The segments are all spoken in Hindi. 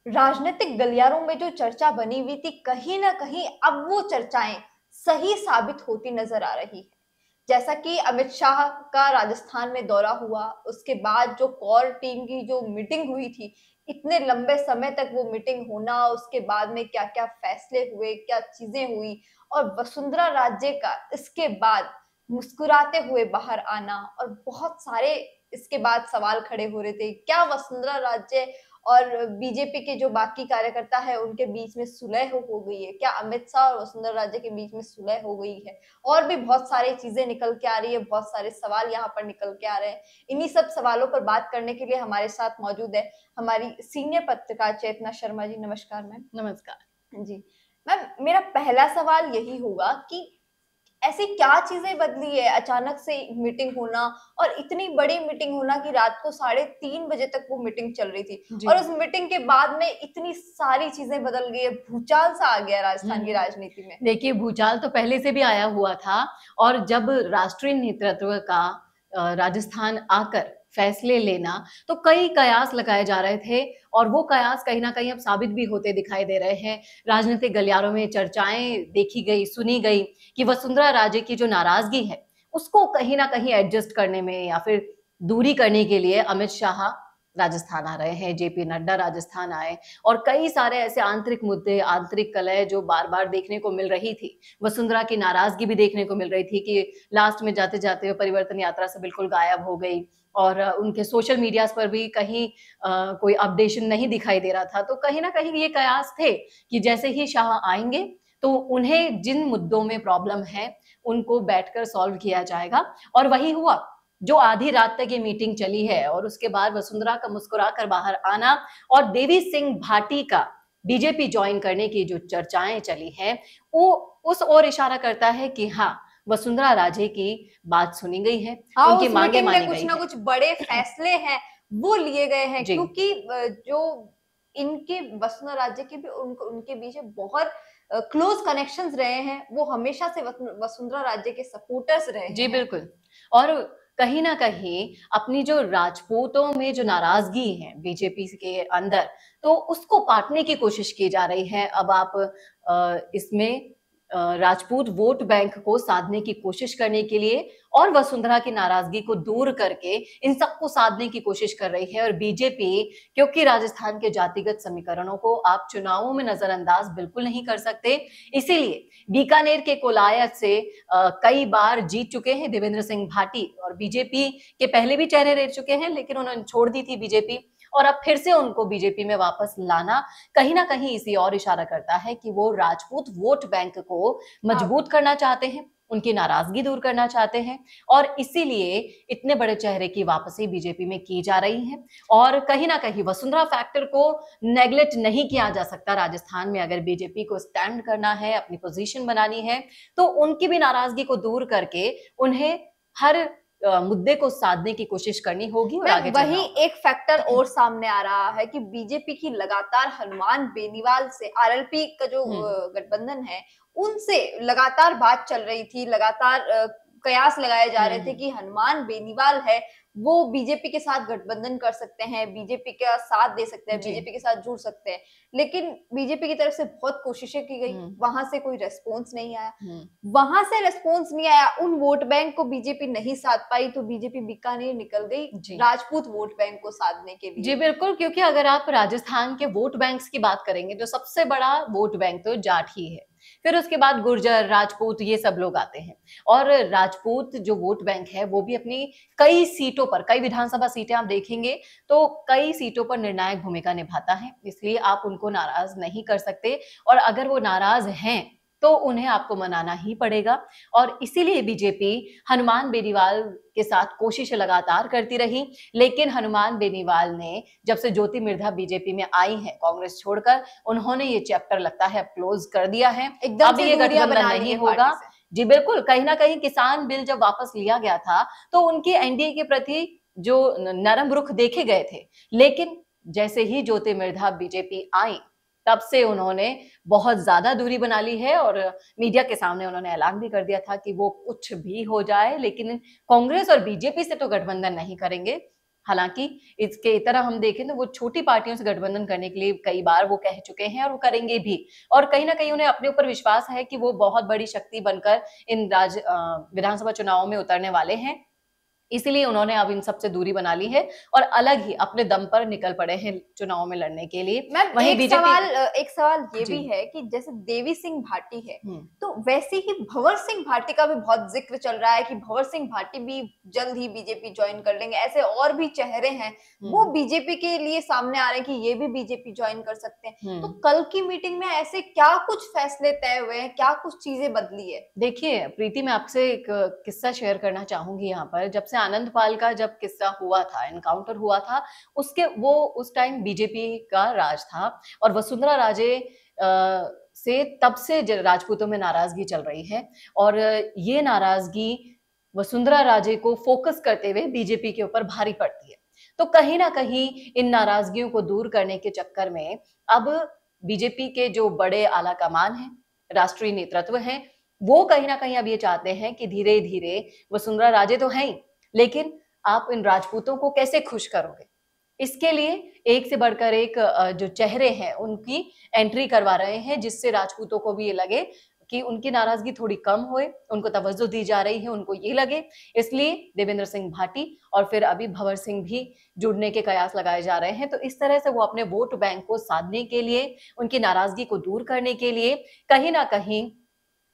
राजनीतिक गलियारों में जो चर्चा बनी हुई थी, कहीं ना कहीं अब वो चर्चाएं सही साबित होती नजर आ रही है। जैसा कि अमित शाह का राजस्थान में दौरा हुआ, उसके बाद जो कोर टीम की जो मीटिंग हुई थी, इतने लंबे समय तक वो मीटिंग होना, उसके बाद में क्या क्या फैसले हुए, क्या चीजें हुई, और वसुंधरा राजे का इसके बाद मुस्कुराते हुए बाहर आना, और बहुत सारे इसके बाद सवाल खड़े हो रहे थे, क्या वसुंधरा राजे और बीजेपी के जो बाकी कार्यकर्ता है उनके बीच में सुलह हो गई है? क्या अमित शाह और वसुंधरा राजे के बीच में सुलह हो गई है? और भी बहुत सारी चीजें निकल के आ रही है, बहुत सारे सवाल यहाँ पर निकल के आ रहे हैं। इन्हीं सब सवालों पर बात करने के लिए हमारे साथ मौजूद है हमारी सीनियर पत्रकार चेतना शर्मा जी। नमस्कार मैम। नमस्कार। जी मैम, मेरा पहला सवाल यही होगा कि ऐसी क्या चीजें बदली है अचानक से मीटिंग होना, और इतनी बड़ी मीटिंग होना कि रात को 3:30 बजे तक वो मीटिंग चल रही थी, जी। और उस मीटिंग के बाद में इतनी सारी चीजें बदल गई है, भूचाल सा आ गया राजस्थान की हम्म। राजनीति में। देखिए, भूचाल तो पहले से भी आया हुआ था। और जब राष्ट्रीय नेतृत्व का राजस्थान आकर फैसले लेना, तो कई कयास लगाए जा रहे थे, और वो कयास कहीं ना कहीं अब साबित भी होते दिखाई दे रहे हैं। राजनीतिक गलियारों में चर्चाएं देखी गई, सुनी गई कि वसुंधरा राजे की जो नाराजगी है उसको कहीं ना कहीं एडजस्ट करने में या फिर दूरी करने के लिए अमित शाह राजस्थान आ रहे हैं, जेपी नड्डा राजस्थान आए। और कई सारे ऐसे आंतरिक मुद्दे, आंतरिक कलह जो बार बार देखने को मिल रही थी, वसुंधरा की नाराजगी भी देखने को मिल रही थी कि लास्ट में जाते जाते परिवर्तन यात्रा से बिल्कुल गायब हो गई, और उनके सोशल मीडिया पर भी कहीं कोई अपडेशन नहीं दिखाई दे रहा था। तो कहीं ना कहीं ये कयास थे कि जैसे ही शाह आएंगे तो उन्हें जिन मुद्दों में प्रॉब्लम है उनको बैठकर सॉल्व किया जाएगा। और वही हुआ। जो आधी रात तक ये मीटिंग चली है और उसके बाद वसुंधरा का मुस्कुरा कर बाहर आना और देवी सिंह भाटी का बीजेपी ज्वाइन करने की जो चर्चाएं चली हैं, वो उस ओर इशारा करता है कि हाँ, वसुंधरा राजे की बात सुनी गई है, हाँ, उनकी उस मांगे मीटिंग में मानी कुछ गई ना है। कुछ बड़े फैसले हैं वो लिए गए हैं, जी। क्योंकि जो इनके वसुंधरा राजे के भी उनके बीच में बहुत क्लोज कनेक्शंस रहे हैं, वो हमेशा से वसुंधरा राजे के सपोर्टर्स रहे जी हैं। बिल्कुल। और कहीं ना कहीं अपनी जो राजपूतों में जो नाराजगी है बीजेपी के अंदर, तो उसको पाटने की कोशिश की जा रही है। अब आप इसमें राजपूत वोट बैंक को साधने की कोशिश करने के लिए और वसुंधरा की नाराजगी को दूर करके इन सबको साधने की कोशिश कर रही है। और बीजेपी, क्योंकि राजस्थान के जातिगत समीकरणों को आप चुनावों में नजरअंदाज बिल्कुल नहीं कर सकते, इसीलिए बीकानेर के कोलायत से कई बार जीत चुके हैं देवेंद्र सिंह भाटी, और बीजेपी के पहले भी चेहरे रह चुके हैं, लेकिन उन्होंने छोड़ दी थी बीजेपी, और अब फिर से उनको बीजेपी में वापस लाना कहीं ना कहीं इसी और इशारा करता है कि वो राजपूत वोट बैंक को हाँ, मजबूत करना चाहते हैं, उनकी नाराजगी दूर करना चाहते हैं, और इसीलिए इतने बड़े चेहरे की वापसी बीजेपी में की जा रही है। और कहीं ना कहीं वसुंधरा फैक्टर को नेग्लेक्ट नहीं किया जा सकता। राजस्थान में अगर बीजेपी को स्टैंड करना है, अपनी पोजीशन बनानी है, तो उनकी भी नाराजगी को दूर करके उन्हें हर मुद्दे को साधने की कोशिश करनी होगी और आगे मैम, चलना वही होगा। एक फैक्टर और सामने आ रहा है कि बीजेपी की लगातार हनुमान बेनीवाल से, आरएलपी का जो हम्म। गठबंधन है, उनसे लगातार बात चल रही थी, लगातार कयास लगाए जा रहे थे हम्म। कि हनुमान बेनीवाल है वो बीजेपी के साथ गठबंधन कर सकते हैं, बीजेपी का साथ दे सकते हैं, जी। बीजेपी के साथ जुड़ सकते हैं। लेकिन बीजेपी की तरफ से बहुत कोशिशें की गई, हम्म। वहां से कोई रेस्पॉन्स नहीं आया। हम्म। वहां से रिस्पॉन्स नहीं आया, उन वोट बैंक को बीजेपी नहीं साध पाई, तो बीजेपी बीकानेर निकल गई जी। राजपूत वोट बैंक को साधने के जी लिए। बिल्कुल, क्योंकि अगर आप राजस्थान के वोट बैंक्स की बात करेंगे, जो सबसे बड़ा वोट बैंक तो जाट ही है, फिर उसके बाद गुर्जर, राजपूत, ये सब लोग आते हैं। और राजपूत जो वोट बैंक है वो भी अपनी कई सीटों पर, कई विधानसभा सीटें आप देखेंगे तो कई सीटों पर निर्णायक भूमिका निभाता है, इसलिए आप उनको नाराज नहीं कर सकते। और अगर वो नाराज हैं तो उन्हें आपको मनाना ही पड़ेगा। और इसीलिए बीजेपी हनुमान बेनीवाल के साथ कोशिश लगातार करती रही, लेकिन हनुमान बेनीवाल ने जब से ज्योति मिर्धा बीजेपी में आई है कांग्रेस छोड़कर, उन्होंने ये चैप्टर लगता है क्लोज कर दिया है। एकदम अब से ये दूरियां गठबंधन बना ली नहीं है होगा। पार्टी से। जी बिल्कुल, कहीं ना कहीं किसान बिल जब वापस लिया गया था तो उनके एनडीए के प्रति जो नरम रुख देखे गए थे, लेकिन जैसे ही ज्योति मिर्धा बीजेपी आई, तब से उन्होंने बहुत ज्यादा दूरी बना ली है। और मीडिया के सामने उन्होंने ऐलान भी कर दिया था कि वो कुछ भी हो जाए लेकिन कांग्रेस और बीजेपी से तो गठबंधन नहीं करेंगे, हालांकि इसके तरह हम देखें तो वो छोटी पार्टियों से गठबंधन करने के लिए कई बार वो कह चुके हैं और वो करेंगे भी, और कहीं ना कहीं उन्हें अपने ऊपर विश्वास है कि वो बहुत बड़ी शक्ति बनकर इन विधानसभा चुनावों में उतरने वाले हैं। इसीलिए उन्होंने अब इन सबसे दूरी बना ली है और अलग ही अपने दम पर निकल पड़े हैं चुनाव में लड़ने के लिए। मैम वहीं एक सवाल ये भी है कि जैसे देवी सिंह भाटी है तो वैसे ही भंवर सिंह भाटी का भी बहुत जिक्र चल रहा है कि भंवर सिंह भाटी भी जल्द ही बीजेपी ज्वाइन कर लेंगे। ऐसे और भी चेहरे हैं वो बीजेपी के लिए सामने आ रहे हैं कि ये भी बीजेपी ज्वाइन कर सकते हैं। तो कल की मीटिंग में ऐसे क्या कुछ फैसले तय हुए हैं, क्या कुछ चीजें बदली है? देखिए प्रीति, मैं आपसे एक किस्सा शेयर करना चाहूंगी यहाँ पर। जब से आनंद पाल का जब किस्सा हुआ था, एनकाउंटर हुआ था, उस टाइम बीजेपी का राज था और वसुंधरा राजे से तब से राजपूतों में नाराजगी चल रही है और ये नाराजगी वसुंधरा राजे को फोकस करते हुए बीजेपी के ऊपर भारी पड़ती है। तो कहीं ना कहीं इन नाराजगियों को दूर करने के चक्कर में अब बीजेपी के जो बड़े आला कमान हैं, राष्ट्रीय नेतृत्व है, वो कहीं ना कहीं अब ये चाहते हैं कि धीरे धीरे वसुंधरा राजे तो हैं ही, लेकिन आप इन राजपूतों को कैसे खुश करोगे? इसके लिए एक से बढ़कर एक जो चेहरे हैं उनकी एंट्री करवा रहे हैं, जिससे राजपूतों को भी ये लगे कि उनकी नाराजगी थोड़ी कम होए, उनको तवज्जो दी जा रही है, उनको ये लगे। इसलिए देवेंद्र सिंह भाटी और फिर अभी भंवर सिंह भी जुड़ने के कयास लगाए जा रहे हैं। तो इस तरह से वो अपने वोट बैंक को साधने के लिए, उनकी नाराजगी को दूर करने के लिए कहीं ना कहीं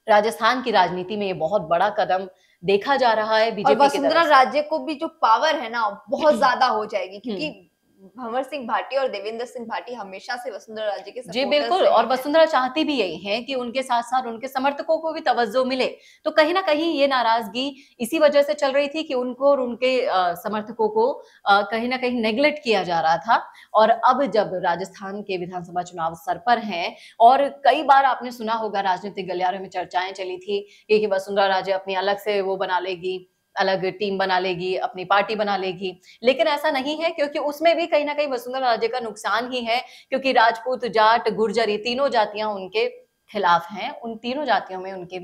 राजस्थान की राजनीति में ये बहुत बड़ा कदम देखा जा रहा है बीजेपी की तरफ से। वसुंधरा राजे को भी जो पावर है ना बहुत ज्यादा हो जाएगी, क्योंकि भंवर सिंह भाटी और देवेंद्र सिंह भाटी हमेशा से वसुंधरा राजे के जी बिल्कुल, और वसुंधरा चाहती भी यही है कि उनके साथ साथ उनके समर्थकों को भी तवज्जो मिले। तो कहीं ना कहीं ये नाराजगी इसी वजह से चल रही थी कि उनको और उनके समर्थकों को कहीं ना कहीं नेग्लेक्ट किया जा रहा था। और अब जब राजस्थान के विधानसभा चुनाव सर पर हैं और कई बार आपने सुना होगा राजनीतिक गलियारों में चर्चाएं चली थी कि वसुंधरा राजे अपनी अलग से वो बना लेगी, अलग टीम बना लेगी, अपनी पार्टी बना लेगी, लेकिन ऐसा नहीं है, क्योंकि उसमें भी कहीं ना कहीं वसुंधरा राजे का नुकसान ही है, क्योंकि राजपूत, जाट, गुर्जर ये तीनों जातियां उनके खिलाफ हैं। उन तीनों जातियों में उनके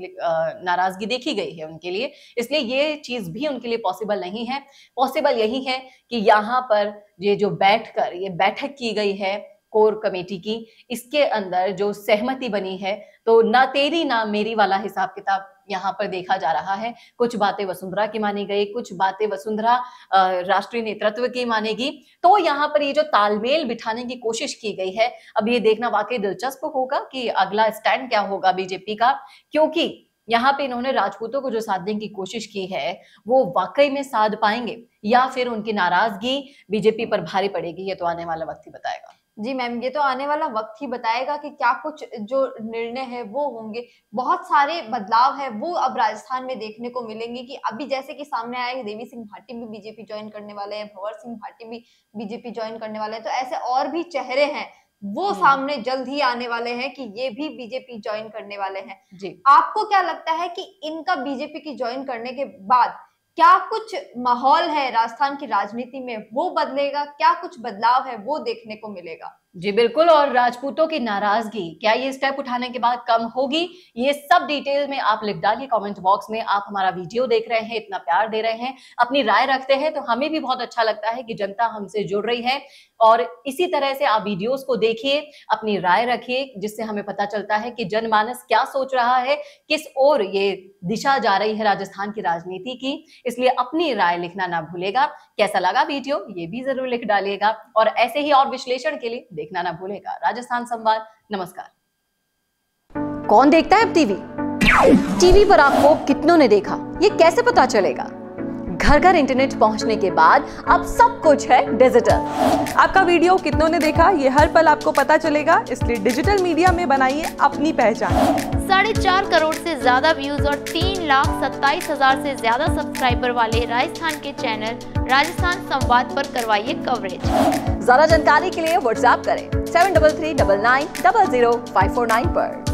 नाराजगी देखी गई है उनके लिए, इसलिए ये चीज भी उनके लिए पॉसिबल नहीं है। पॉसिबल यही है कि यहाँ पर ये जो बैठक की गई है कोर कमेटी की, इसके अंदर जो सहमति बनी है, तो ना तेरी ना मेरी वाला हिसाब किताब यहाँ पर देखा जा रहा है। कुछ बातें वसुंधरा की मानी गई, कुछ बातें वसुंधरा राष्ट्रीय नेतृत्व की मानेगी। तो यहाँ पर ये जो तालमेल बिठाने की कोशिश की गई है, अब ये देखना वाकई दिलचस्प होगा कि अगला स्टैंड क्या होगा बीजेपी का, क्योंकि यहाँ पे इन्होंने राजपूतों को जो साधने की कोशिश की है वो वाकई में साध पाएंगे या फिर उनकी नाराजगी बीजेपी पर भारी पड़ेगी, ये तो आने वाला वक्त ही बताएगा। जी मैम, ये तो आने वाला वक्त ही बताएगा कि क्या कुछ जो निर्णय है वो होंगे। बहुत सारे बदलाव है वो अब राजस्थान में देखने को मिलेंगे कि अभी जैसे कि सामने आया कि देवी सिंह भाटी भी बीजेपी ज्वाइन करने वाले हैं, भंवर सिंह भाटी भी बीजेपी ज्वाइन करने वाले हैं, तो ऐसे और भी चेहरे हैं वो सामने जल्द ही आने वाले हैं कि ये भी बीजेपी ज्वाइन करने वाले हैं। जी, आपको क्या लगता है कि इनका बीजेपी की ज्वाइन करने के बाद क्या कुछ माहौल है राजस्थान की राजनीति में वो बदलेगा, क्या कुछ बदलाव है वो देखने को मिलेगा? जी बिल्कुल, और राजपूतों की नाराजगी क्या ये स्टेप उठाने के बाद कम होगी, ये सब डिटेल में आप लिख डालिए कमेंट बॉक्स में। आप हमारा वीडियो देख रहे हैं, इतना प्यार दे रहे हैं, अपनी राय रखते हैं, तो हमें भी बहुत अच्छा लगता है कि जनता हमसे जुड़ रही है। और इसी तरह से आप वीडियोस को देखिए, अपनी राय रखिए, जिससे हमें पता चलता है कि जनमानस क्या सोच रहा है, किस ओर ये दिशा जा रही है राजस्थान की राजनीति की। इसलिए अपनी राय लिखना ना भूलेगा। कैसा लगा वीडियो ये भी जरूर लिख डालिएगा, और ऐसे ही और विश्लेषण के लिए देखना ना भूलेगा राजस्थान संवाद। नमस्कार। कौन देखता है अब टीवी पर आपको कितनों ने देखा, ये कैसे पता चलेगा? घर घर इंटरनेट पहुंचने के बाद अब सब कुछ है डिजिटल। आपका वीडियो कितनों ने देखा ये हर पल आपको पता चलेगा, इसलिए डिजिटल मीडिया में बनाइए अपनी पहचान। 4.5 करोड़ से ज्यादा व्यूज और 3,27,000 से ज्यादा सब्सक्राइबर वाले राजस्थान के चैनल राजस्थान संवाद पर करवाइए कवरेज। ज्यादा जानकारी के लिए व्हाट्सएप करें 7339900549 पर।